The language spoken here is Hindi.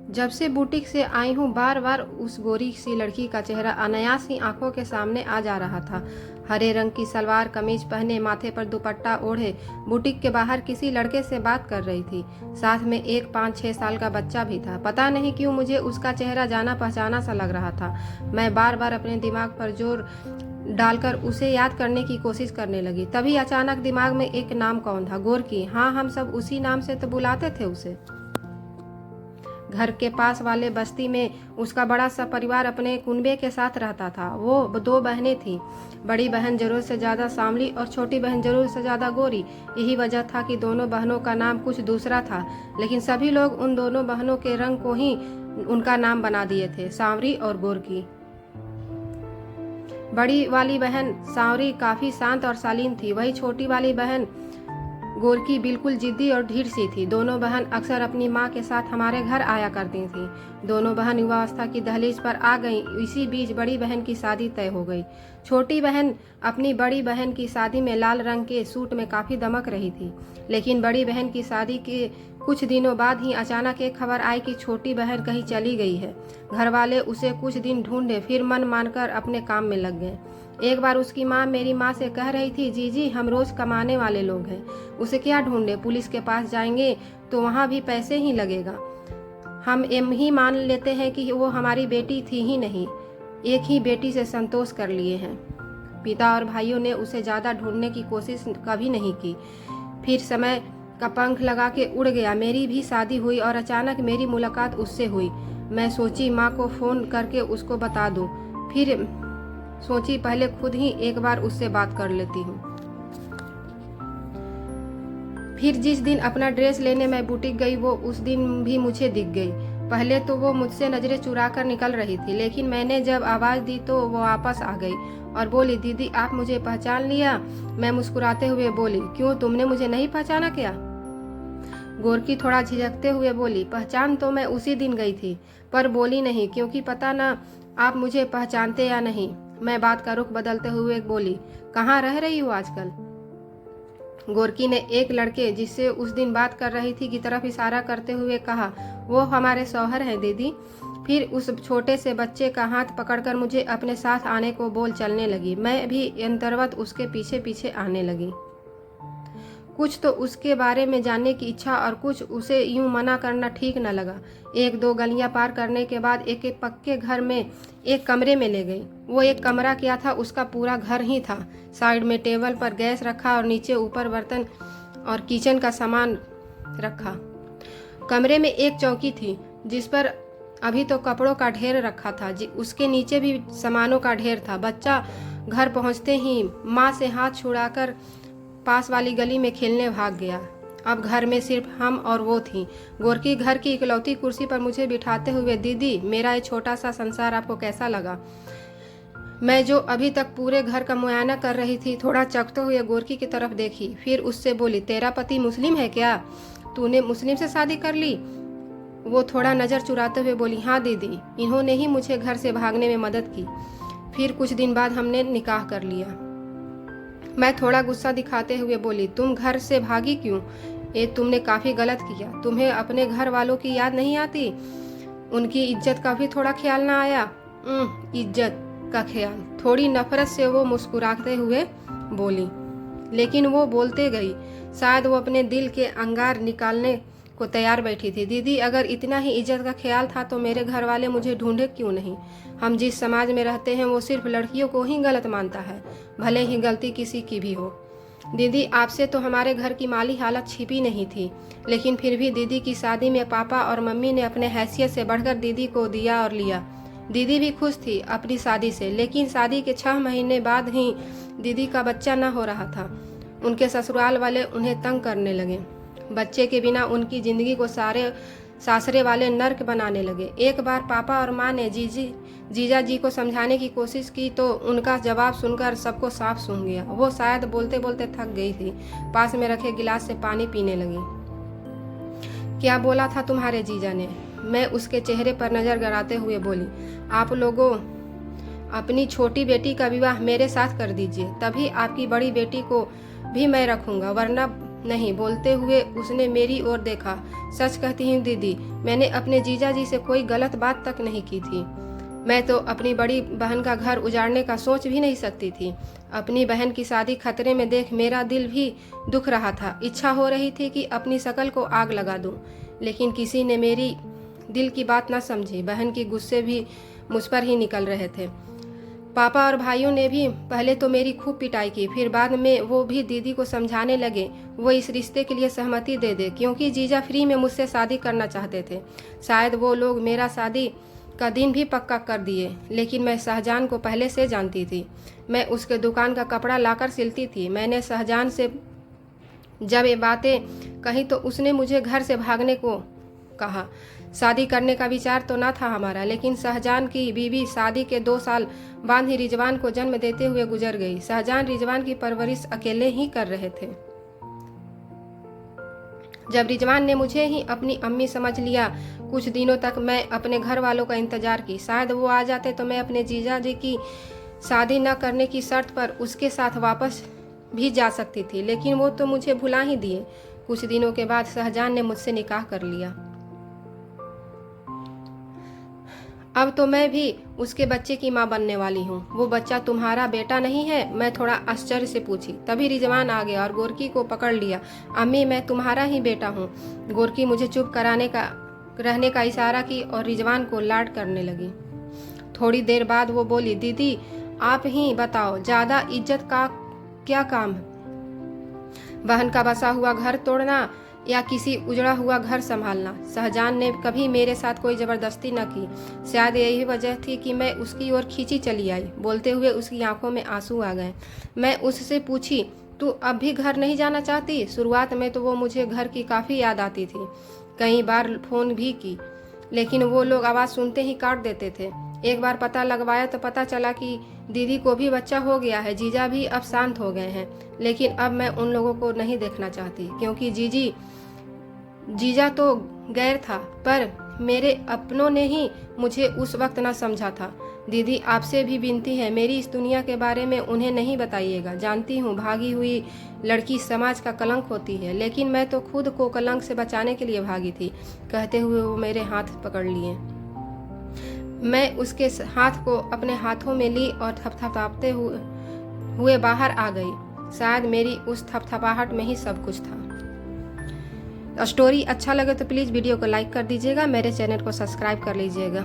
जब से बुटीक से आई हूँ बार बार उस गोरी सी लड़की का चेहरा अनायास ही आंखों के सामने आ जा रहा था। हरे रंग की सलवार कमीज पहने, माथे पर दुपट्टा ओढ़े बुटीक के बाहर किसी लड़के से बात कर रही थी। साथ में एक 5-6 साल का बच्चा भी था। पता नहीं क्यों मुझे उसका चेहरा जाना पहचाना सा लग रहा था। मैं बार बार अपने दिमाग पर जोर डालकर उसे याद करने की कोशिश करने लगी। तभी अचानक दिमाग में एक नाम कौन था? गोरकी। हाँ, हम सब उसी नाम से तो बुलाते थे उसे। घर के पास वाले बस्ती में उसका बड़ा सा परिवार अपने कुनबे के साथ रहता था। वो 2 बहनें थीं। बड़ी बहन जरूर से ज़्यादा सांवली और छोटी बहन जरूर से ज़्यादा गोरी। यही वजह था कि दोनों बहनों का नाम कुछ दूसरा था, लेकिन सभी लोग उन दोनों बहनों के रंग को ही उनका नाम बना दिए थे, सांवरी और गोरकी। बड़ी वाली बहन सांवरी काफ़ी शांत और शालीन थी। वही छोटी वाली बहन गोरकी बिल्कुल जिद्दी और ढीठ सी थी। दोनों बहन अक्सर अपनी माँ के साथ हमारे घर आया करती थीं। दोनों बहन युवावस्था की दहलीज पर आ गईं। इसी बीच बड़ी बहन की शादी तय हो गई। छोटी बहन अपनी बड़ी बहन की शादी में लाल रंग के सूट में काफ़ी दमक रही थी, लेकिन बड़ी बहन की शादी के कुछ दिनों बाद ही अचानक एक खबर आई कि छोटी बहन कहीं चली गई है। घर वाले उसे कुछ दिन ढूंढे, फिर मन मानकर अपने काम में लग गए। एक बार उसकी माँ मेरी माँ से कह रही थी, जीजी हम रोज कमाने वाले लोग हैं, उसे क्या ढूंढे? पुलिस के पास जाएंगे तो वहाँ भी पैसे ही लगेगा। हम एम ही मान लेते हैं कि वो हमारी बेटी थी ही नहीं, एक ही बेटी से संतोष कर लिए हैं। पिता और भाइयों ने उसे ज़्यादा ढूंढने की कोशिश कभी नहीं की। फिर समय का पंख लगा के उड़ गया। मेरी भी शादी हुई और अचानक मेरी मुलाकात उससे हुई। मैं सोची माँ को फ़ोन करके उसको बता दूँ, फिर सोची पहले खुद ही एक बार उससे बात कर लेती हूँ। फिर जिस दिन अपना ड्रेस लेने मैं बुटीक गई, वो उस दिन भी मुझे दिख गई। पहले तो वो मुझसे नजरें चुरा कर निकल रही थी, लेकिन मैंने जब आवाज़ दी तो वो वापस आ गई और बोली, दीदी आप मुझे पहचान लिया? मैं मुस्कुराते हुए बोली, क्यों, तुमने मुझे नहीं पहचाना क्या? गोरकी थोड़ा झिझकते हुए बोली, पहचान तो मैं उसी दिन गई थी, पर बोली नहीं क्योंकि पता ना आप मुझे पहचानते या नहीं। मैं बात का रुख बदलते हुए बोली, कहाँ रह रही हो आजकल? गोरकी ने एक लड़के जिससे उस दिन बात कर रही थी की तरफ इशारा करते हुए कहा, वो हमारे शौहर हैं दीदी। फिर उस छोटे से बच्चे का हाथ पकड़कर मुझे अपने साथ आने को बोल चलने लगी। मैं भी यंत्रवत उसके पीछे पीछे आने लगी। कुछ तो उसके बारे में जानने की इच्छा और कुछ उसे यूं मना करना ठीक न लगा। 1-2 गलियां पार करने के बाद एक पक्के घर में एक कमरे में ले गई। वो एक कमरा क्या था, उसका पूरा घर ही था। साइड में टेबल पर गैस रखा और नीचे ऊपर बर्तन और किचन का सामान रखा। कमरे में एक चौकी थी जिस पर अभी तो कपड़ों का ढेर रखा था, उसके नीचे भी सामानों का ढेर था। बच्चा घर पहुंचते ही माँ से हाथ छुड़ाकर पास वाली गली में खेलने भाग गया। अब घर में सिर्फ हम और वो थी। गोरकी घर की इकलौती कुर्सी पर मुझे बिठाते हुए, दीदी मेरा ये छोटा सा संसार आपको कैसा लगा? मैं जो अभी तक पूरे घर का मुआयना कर रही थी, थोड़ा चकते हुए गोरकी की तरफ देखी, फिर उससे बोली, तेरा पति मुस्लिम है क्या? तूने मुस्लिम से शादी कर ली? वो थोड़ा नज़र चुराते हुए बोली, हाँ दीदी, इन्होंने ही मुझे घर से भागने में मदद की। फिर कुछ दिन बाद हमने निकाह कर लिया। मैं थोड़ा गुस्सा दिखाते हुए बोली, तुम घर से भागी क्यों? ये तुमने काफ़ी गलत किया। तुम्हें अपने घर वालों की याद नहीं आती? उनकी इज्जत का भी थोड़ा ख्याल ना आया? इज्जत का ख्याल? थोड़ी नफरत से वो मुस्कुराते हुए बोली, लेकिन वो बोलते गई। शायद वो अपने दिल के अंगार निकालने को तैयार बैठी थी। दीदी अगर इतना ही इज्जत का ख्याल था तो मेरे घर वाले मुझे ढूंढे क्यों नहीं? हम जिस समाज में रहते हैं वो सिर्फ लड़कियों को ही गलत मानता है, भले ही गलती किसी की भी हो। दीदी आपसे तो हमारे घर की माली हालत छिपी नहीं थी, लेकिन फिर भी दीदी की शादी में पापा और मम्मी ने अपने हैसियत से बढ़कर दीदी को दिया और लिया। दीदी भी खुश थी अपनी शादी से, लेकिन शादी के 6 महीने बाद ही दीदी का बच्चा न हो रहा था। उनके ससुराल वाले उन्हें तंग करने लगे। बच्चे के बिना उनकी ज़िंदगी को सासरे वाले नर्क बनाने लगे। एक बार पापा और माँ ने जीजा जी को समझाने की कोशिश की तो उनका जवाब सुनकर सबको साफ सूंघ गया। वो शायद बोलते बोलते थक गई थी। पास में रखे गिलास से पानी पीने लगी। क्या बोला था तुम्हारे जीजा ने? मैं उसके चेहरे पर नज़र गड़ाते हुए बोली, आप लोगों अपनी छोटी बेटी का विवाह मेरे साथ कर दीजिए, तभी आपकी बड़ी बेटी को भी मैं रखूंगा, वरना नहीं, बोलते हुए उसने मेरी ओर देखा। सच कहती हूँ दीदी, मैंने अपने जीजा जी से कोई गलत बात तक नहीं की थी। मैं तो अपनी बड़ी बहन का घर उजाड़ने का सोच भी नहीं सकती थी। अपनी बहन की शादी खतरे में देख मेरा दिल भी दुख रहा था। इच्छा हो रही थी कि अपनी शकल को आग लगा दूं, लेकिन किसी ने मेरी दिल की बात न समझी। बहन के गुस्से भी मुझ पर ही निकल रहे थे। पापा और भाइयों ने भी पहले तो मेरी खूब पिटाई की, फिर बाद में वो भी दीदी को समझाने लगे वो इस रिश्ते के लिए सहमति दे दे, क्योंकि जीजा फ्री में मुझसे शादी करना चाहते थे। शायद वो लोग मेरा शादी का दिन भी पक्का कर दिए, लेकिन मैं शाहजहान को पहले से जानती थी। मैं उसके दुकान का कपड़ा लाकर सिलती थी। मैंने शाहजहान से जब ये बातें कही तो उसने मुझे घर से भागने को कहा। शादी करने का विचार तो न था हमारा, लेकिन शाहजहान की बीवी शादी के 2 साल बाद ही रिजवान को जन्म देते हुए गुजर गई। शाहजहान रिजवान की परवरिश अकेले ही कर रहे थे। जब रिजवान ने मुझे ही अपनी अम्मी समझ लिया, कुछ दिनों तक मैं अपने घर वालों का इंतजार की। शायद वो आ जाते तो मैं अपने जीजा जी की शादी न करने की शर्त पर उसके साथ वापस भी जा सकती थी, लेकिन वो तो मुझे भुला ही दिए। कुछ दिनों के बाद शाहजहान ने मुझसे निकाह कर लिया। अब तो मैं भी उसके बच्चे की माँ बनने वाली हूँ। वो बच्चा तुम्हारा बेटा नहीं है? मैं थोड़ा आश्चर्य से पूछी। तभी रिजवान आ गया और गोरकी को पकड़ लिया। अम्मी, मैं तुम्हारा ही बेटा हूँ। गोरकी मुझे चुप रहने का इशारा की और रिजवान को लाड करने लगी। थोड़ी देर बाद वो बोली, दीदी आप ही बताओ, ज्यादा इज्जत का क्या काम है? बहन का बसा हुआ घर तोड़ना या किसी उजड़ा हुआ घर संभालना? शाहजहान ने कभी मेरे साथ कोई जबरदस्ती न की। शायद यही वजह थी कि मैं उसकी ओर खींची चली आई। बोलते हुए उसकी आंखों में आंसू आ गए। मैं उससे पूछी, तू अब भी घर नहीं जाना चाहती? शुरुआत में तो वो मुझे घर की काफ़ी याद आती थी। कई बार फ़ोन भी की, लेकिन वो लोग आवाज़ सुनते ही काट देते थे। एक बार पता लगवाया तो पता चला कि दीदी को भी बच्चा हो गया है। जीजा भी अब शांत हो गए हैं, लेकिन अब मैं उन लोगों को नहीं देखना चाहती, क्योंकि जीजा तो गैर था, पर मेरे अपनों ने ही मुझे उस वक्त न समझा था। दीदी आपसे भी विनती है, मेरी इस दुनिया के बारे में उन्हें नहीं बताइएगा। जानती हूँ भागी हुई लड़की समाज का कलंक होती है, लेकिन मैं तो खुद को कलंक से बचाने के लिए भागी थी। कहते हुए वो मेरे हाथ पकड़ लिए। मैं उसके हाथ को अपने हाथों में ली और थपथपाते हुए बाहर आ गई। शायद मेरी उस थपथपाहट में ही सब कुछ था। स्टोरी अच्छा लगे तो प्लीज़ वीडियो को लाइक कर दीजिएगा, मेरे चैनल को सब्सक्राइब कर लीजिएगा।